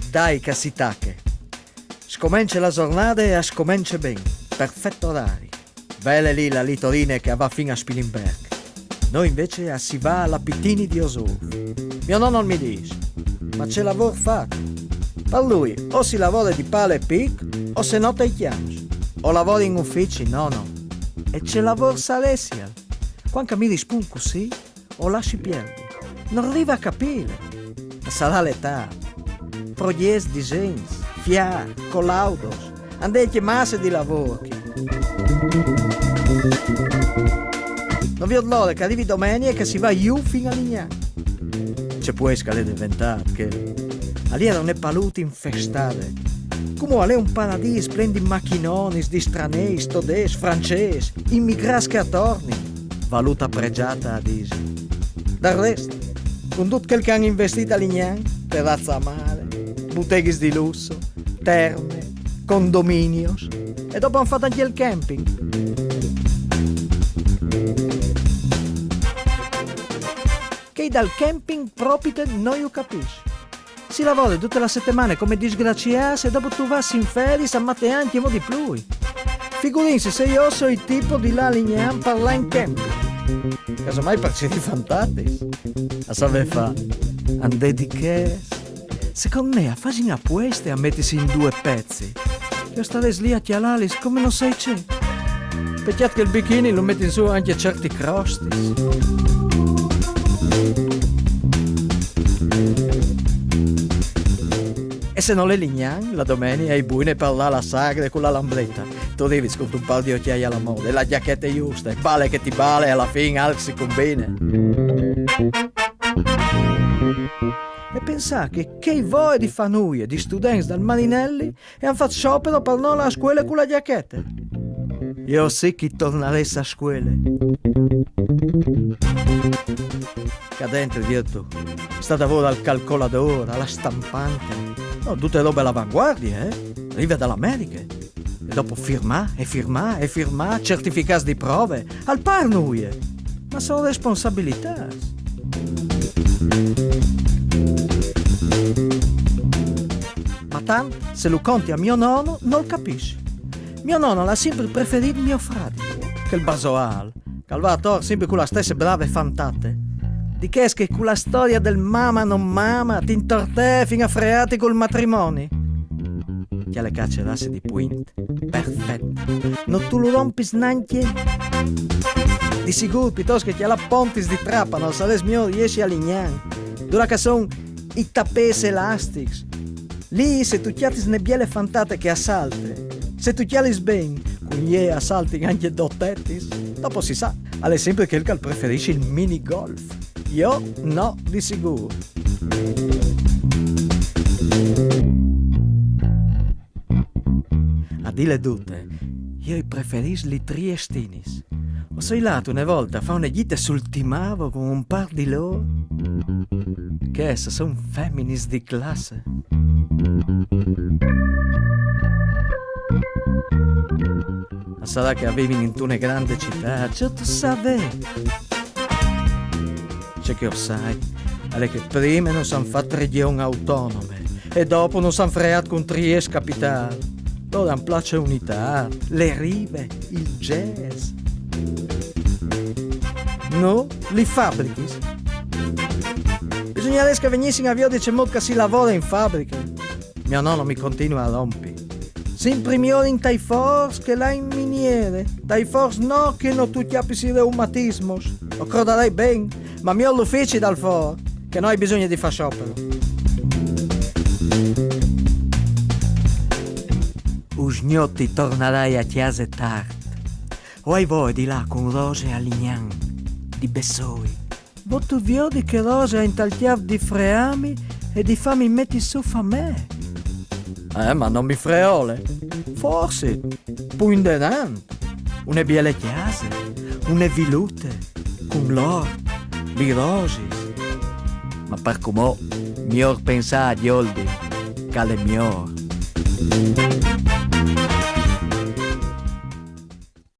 Dai che si tacche. Scomincia la giornata e scomincia bene. Perfetto orario. Vele lì la litorine che va fino a Spilimberg. Noi invece si va alla Pittini di Osor. Mio nonno mi dice, ma c'è lavoro fatto. Per lui o si lavora di palo e pic o se no te chiami. O lavori in uffici, no. E c'è lavoro salesial. Quando mi rispondi così, o lasci perdi. Non arriva a capire. Sarà l'età. Proies disegni, fiar, collaudos, andate masse di lavoro. Non vi ho l'ora che arrivi domenica e che si va giù fino a Lignano. C'è poi scale diventato che lì erano paludi infestate. Come lì un paradiso pieno di macchinoni, di stranei, tedeschi, francesi, immigrati che attorni. Valuta pregiata a Disi. Del resto, con tutto quel che hanno investito a Lignano, terrazza a mare, botteghe di lusso, terme, condominios, e dopo hanno fatto anche il camping. Che dal camping proprio non lo capisci. Si lavora tutte le settimane come disgraziati e dopo tu vai in ferie a matte anche di più. Figurinsi se io sono il tipo di là a Lignano parla in camping. Casomai per certi fantastici. A sapere fa, andate che secondo me a fare una puesta e a mettersi in due pezzi. Io stare lì a chialarli come non sai c'è. Peccato che il bikini lo metti in su anche certi crosti. E se non le Lignano, la domenica ai buine parlare la sagra con la lambretta. Tu devi con un paio di occhiaie alla moda e la giacchetta giusta, e bale che ti bale e alla fine alzi con bene. E pensare che voi di fanuie, di studenti dal Marinelli e hanno fatto sciopero per non alla scuola con la giacchetta. Io sì che tornerei a scuola. Cadente dietro, sta lavoro al calcolatore, alla stampante. No, tutte robe all'avanguardia, arriva dall'America. E dopo firma, certificati di prove, al par nuie. Ma sono responsabilità. Ma tanto, se lo conti a mio nonno, non lo capisci. Mio nonno l'ha sempre preferito mio fratello, che il basoal, che va a tor sempre con la stessa brave fantate. Di che con la storia del mama non mama ti intorte fino a freati col matrimonio. Che le cacce rasse di puint. Perfetto. Non tu lo rompis neanche. Di sicuro piuttosto che la pontis di trapano, sales mio riesci a Lignano. Dura che son i tappesi elastici. Lì se tu chiatis ne biele fantate che assalte. Se tu chialis ben, con gli assalti anche dottetis, dopo si sa, alle sempre che il preferisce il mini golf. Io no, di sicuro. A dire tutte, io preferisco i triestinis. Ho sei lato una volta a fare una gita sul Timavo con un par di loro. Che esse sono femminis di classe. Ma sarà che avevi in una grande città, certo sapevi. C'è che lo sai, è che prima non s'hanno fatto regioni autonome e dopo non s'hanno freato con Trieste capitale. Ora hanno place unità, le rive, il jazz. No, li fabbrichi. Bisogna che venissi a via dice molto che si lavora in fabbrica. Mio nonno mi continua a rompere. Si imprimiò in tai force che là in miniere. Tai force no che non tu chiapisi i reumatismos. Lo crodarei ben, ma mi ho l'ufficio dal for, che noi hai bisogno di fare sciopero. Usgnotti tornerai a chiesa tardi. O hai voi di là con rose a Lignano, di Bessoi. Vo tu vedi che rose in tal chiave di freami e di fammi metti su fa me. Ma non mi freole. Forse, punderante. Une biele chiase, une vilute, con l'or, di rosi. Ma per com'ho, miglior pensare agli oldi, che alle miglior.